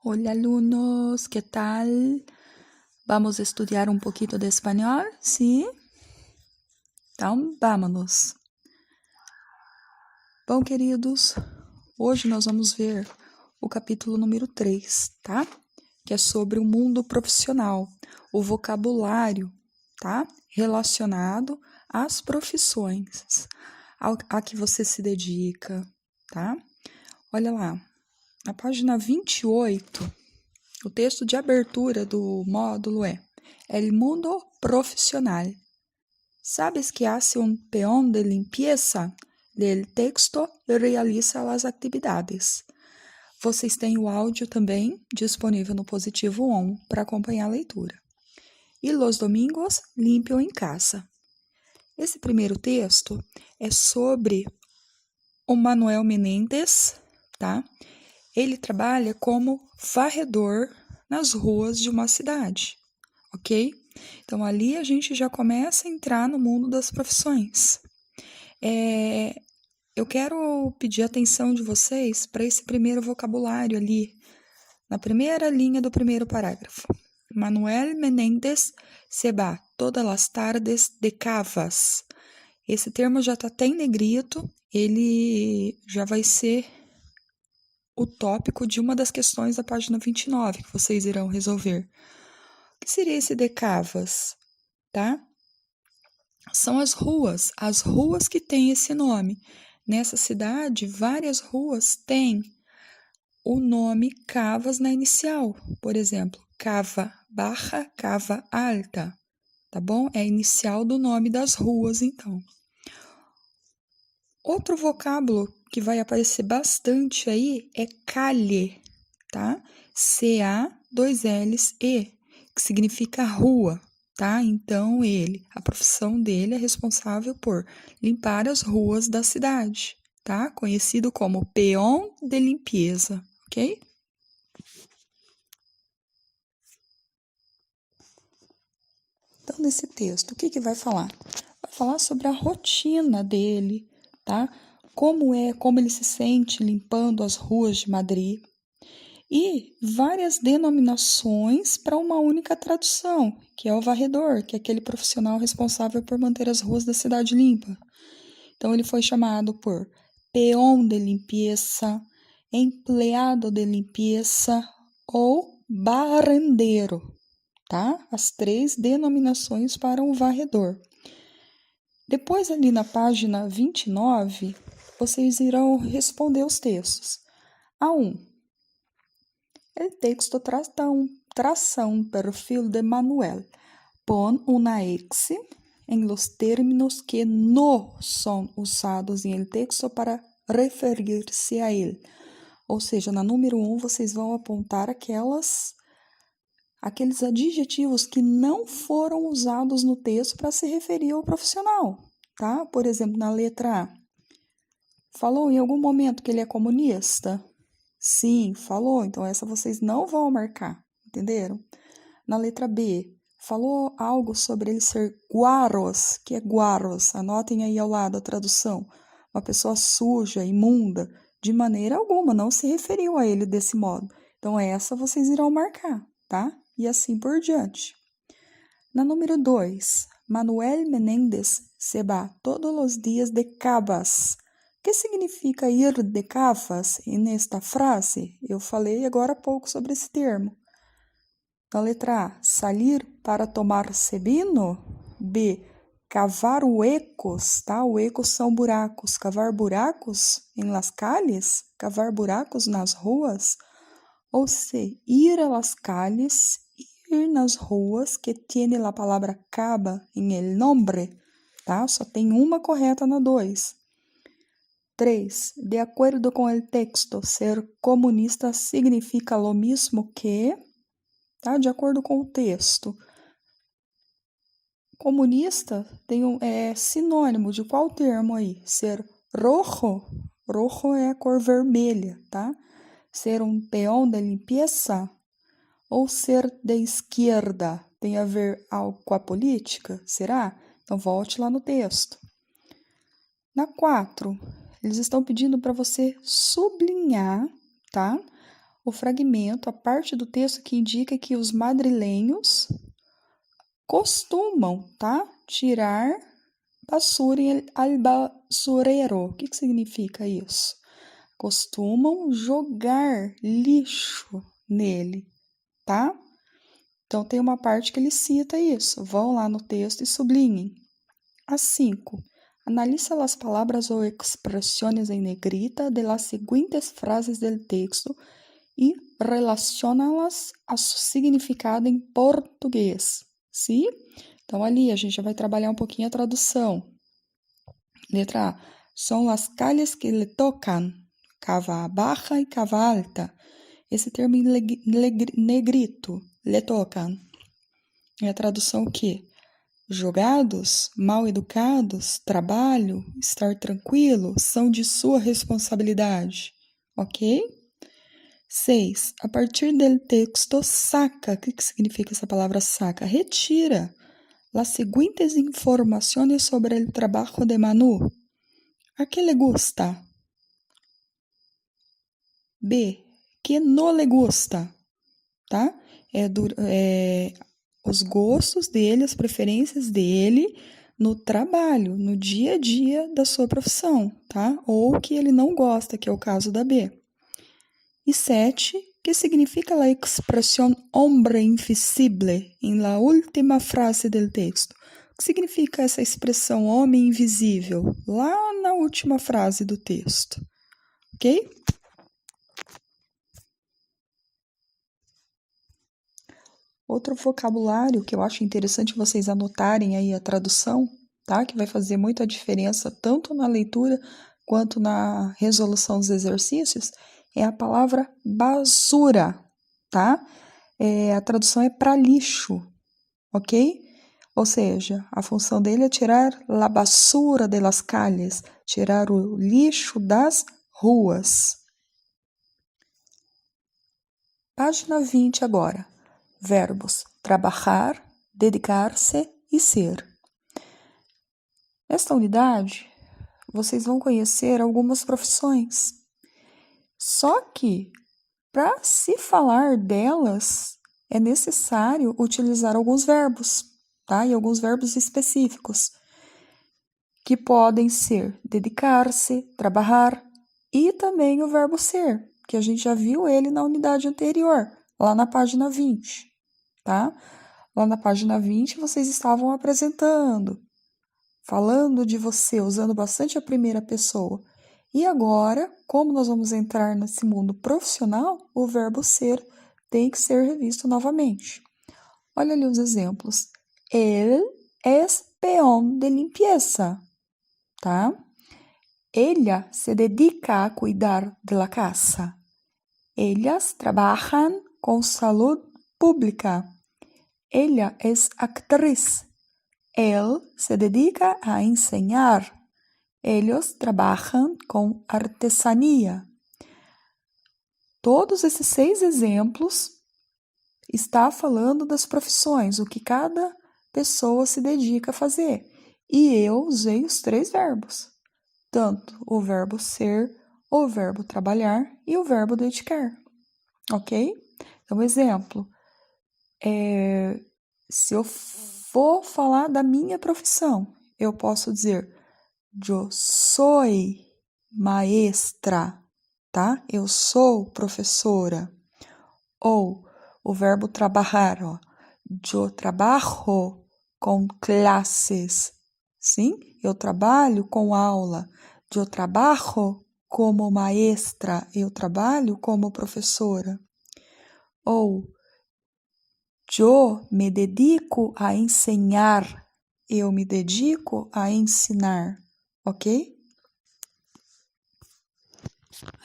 Hola alumnos, ¿qué tal? ¿Vamos a estudiar un poquito de español? ¿Sí? Então, vámonos. Bom, queridos, hoje nós vamos ver o capítulo número 3, tá? Que é sobre o mundo profissional, o vocabulário, tá? Relacionado às profissões, a que você se dedica, tá? Olha lá, na página 28, o texto de abertura do módulo é El mundo profissional. ¿Sabes que hace un peón de limpieza? Lê o texto e realiza as atividades. Vocês têm o áudio também disponível no Positivo On para acompanhar a leitura. E los domingos limpiam em casa. Esse primeiro texto é sobre o Manuel Menéndez, tá? Ele trabalha como varredor nas ruas de uma cidade, ok? Então, ali a gente já começa a entrar no mundo das profissões. Eu quero pedir a atenção de vocês para esse primeiro vocabulário ali, na primeira linha do primeiro parágrafo. Manuel Menéndez se va todas as tardes de cavas. Esse termo já está até em negrito, ele já vai ser o tópico de uma das questões da página 29 que vocês irão resolver. O que seria esse de cavas, tá? São as ruas que têm esse nome. Nessa cidade, várias ruas têm o nome Cavas na inicial. Por exemplo, Cava Baixa, Cava Alta, tá bom? É a inicial do nome das ruas, então. Outro vocábulo que vai aparecer bastante aí é calle, tá? C-A-2-L-E, que significa rua, tá? Então, a profissão dele é responsável por limpar as ruas da cidade, tá? Conhecido como peão de limpeza, ok? Então, nesse texto, o que vai falar? Vai falar sobre a rotina dele, tá? Como ele se sente limpando as ruas de Madrid. E várias denominações para uma única tradução, que é o varredor, que é aquele profissional responsável por manter as ruas da cidade limpa. Então, ele foi chamado por peão de limpeza, empleado de limpeza ou barrendeiro, tá? As 3 denominações para um varredor. Depois, ali na página 29, vocês irão responder os textos. A1. El texto traça un perfil de Manuel. Pon una X en los términos que no son usados em el texto para referir-se a ele. Ou seja, na número 1, vocês vão apontar aqueles adjetivos que não foram usados no texto para se referir ao profissional, tá? Por exemplo, na letra A, falou em algum momento que ele é comunista? Sim, falou, então essa vocês não vão marcar, entenderam? Na letra B, falou algo sobre ele ser guarros, que é guarros, anotem aí ao lado a tradução, uma pessoa suja, imunda, de maneira alguma, não se referiu a ele desse modo. Então essa vocês irão marcar, tá? E assim por diante. Na número 2, Manuel Menéndez se va todos os dias de cavas. O que significa ir de cavas nesta frase? Eu falei agora há pouco sobre esse termo. Na letra A, salir para tomar vino. B, cavar huecos, tá? Huecos são buracos. Cavar buracos em las calles, cavar buracos nas ruas. Ou C, ir a las calles, ir nas ruas que tiene a palavra cava em el nombre, tá? Só tem uma correta na 2. 3. De acordo com o texto, ser comunista significa lo mismo que, tá? De acordo com o texto. Comunista é sinônimo de qual termo aí? Ser rojo. Rojo é a cor vermelha, tá? Ser um peão de limpeza ou ser de esquerda tem a ver algo com a política? Será? Então, volte lá no texto. Na 4, eles estão pedindo para você sublinhar, tá? o fragmento, a parte do texto que indica que os madrilenhos costumam, tá? Tirar basura al basurero. O que significa isso? Costumam jogar lixo nele, tá? Então, tem uma parte que ele cita isso. Vão lá no texto e sublinhem. A 5. Analiza las palabras o expresiones en negrita de las siguientes frases del texto e relaciona-las a su significado em português. Sim? Então, ali a gente já vai trabalhar um pouquinho a tradução. Letra A. São as calles que le tocan, cava baixa e cava alta. Esse termo em negrito, le tocan. É a tradução o quê? Jogados, mal educados, trabalho, estar tranquilo, são de sua responsabilidade. Ok? 6. A partir del texto, saca. O que significa essa palavra saca? Retira las siguientes informações sobre el trabajo de Manu. A que le gusta? B. Que no le gusta? Tá? Os gostos dele, as preferências dele no trabalho, no dia a dia da sua profissão, tá? Ou que ele não gosta, que é o caso da B. E 7, que significa a expressão hombre invisible em la última frase del texto. O que significa essa expressão homem invisível lá na última frase do texto? Ok? Outro vocabulário que eu acho interessante vocês anotarem aí a tradução, tá? Que vai fazer muita diferença tanto na leitura quanto na resolução dos exercícios, é a palavra basura, tá? A tradução é para lixo, ok? Ou seja, a função dele é tirar la basura de las calles, tirar o lixo das ruas. Página 20 agora. Verbos: trabalhar, dedicar-se e ser. Nesta unidade, vocês vão conhecer algumas profissões. Só que, para se falar delas, é necessário utilizar alguns verbos, tá? E alguns verbos específicos, que podem ser dedicar-se, trabalhar, e também o verbo ser, que a gente já viu ele na unidade anterior, lá na página 20, tá? Lá na página 20 vocês estavam apresentando, falando de você, usando bastante a primeira pessoa. E agora, como nós vamos entrar nesse mundo profissional, o verbo ser tem que ser revisto novamente. Olha ali os exemplos. Él es peón de limpieza, tá? Ella se dedica a cuidar de la casa. Ellas trabajan con salud pública. Ella es actriz. Él se dedica a enseñar. Ellos trabalham com artesania. Todos esses 6 exemplos está falando das profissões, o que cada pessoa se dedica a fazer. E eu usei os 3 verbos, tanto o verbo ser, o verbo trabalhar e o verbo dedicar, ok? Então, exemplo, se eu for falar da minha profissão, eu posso dizer yo soy maestra, tá? Eu sou professora. Ou o verbo trabalhar, ó. Yo trabajo com classes, sim? Eu trabalho com aula. Yo trabajo como maestra, eu trabalho como professora. Ou yo me dedico a ensinar, eu me dedico a ensinar, ok?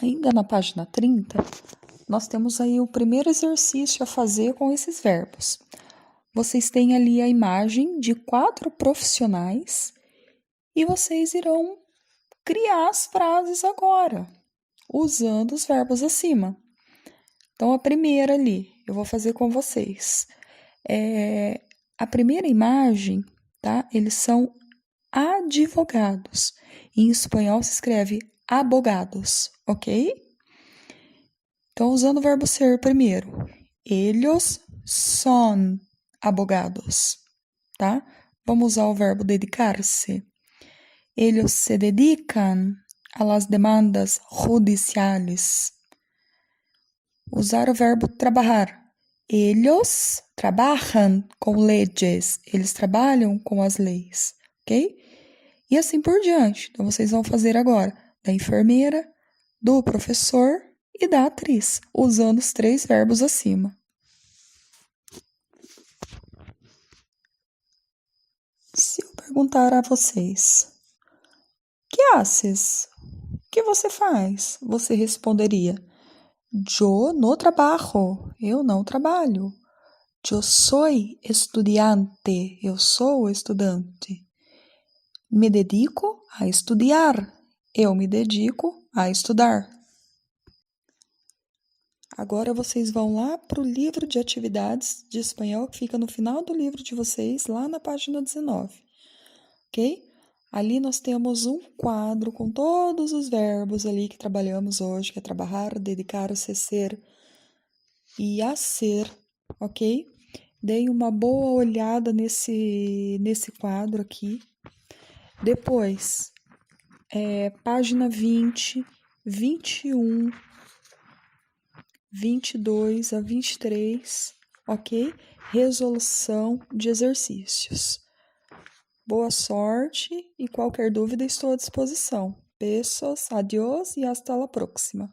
Ainda na página 30, nós temos aí o primeiro exercício a fazer com esses verbos. Vocês têm ali a imagem de 4 profissionais e vocês irão criar as frases agora, usando os verbos acima. Então, a primeira ali, eu vou fazer com vocês. A primeira imagem, tá? Eles são advogados. Em espanhol se escreve abogados, ok? Então, usando o verbo ser primeiro. Ellos son abogados, tá? Vamos usar o verbo dedicar-se. Ellos se dedican a las demandas judiciales. Usar o verbo trabalhar. Ellos trabalham com leyes. Eles trabalham com as leis, ok? E assim por diante. Então, vocês vão fazer agora da enfermeira, do professor e da atriz, usando os 3 verbos acima. Se eu perguntar a vocês, que haces? O que você faz? Você responderia, yo no trabajo, eu não trabalho. Yo soy estudiante, eu sou estudante. Me dedico a estudar, eu me dedico a estudar. Agora vocês vão lá para o livro de atividades de espanhol que fica no final do livro de vocês, lá na página 19, ok? Ali nós temos um quadro com todos os verbos ali que trabalhamos hoje, que é trabalhar, dedicar-se, ser e a ser, ok? Deem uma boa olhada nesse quadro aqui. Depois, página 20, 21, 22 a 23, ok? Resolução de exercícios. Boa sorte e qualquer dúvida estou à disposição. Besos, adiós e hasta la próxima.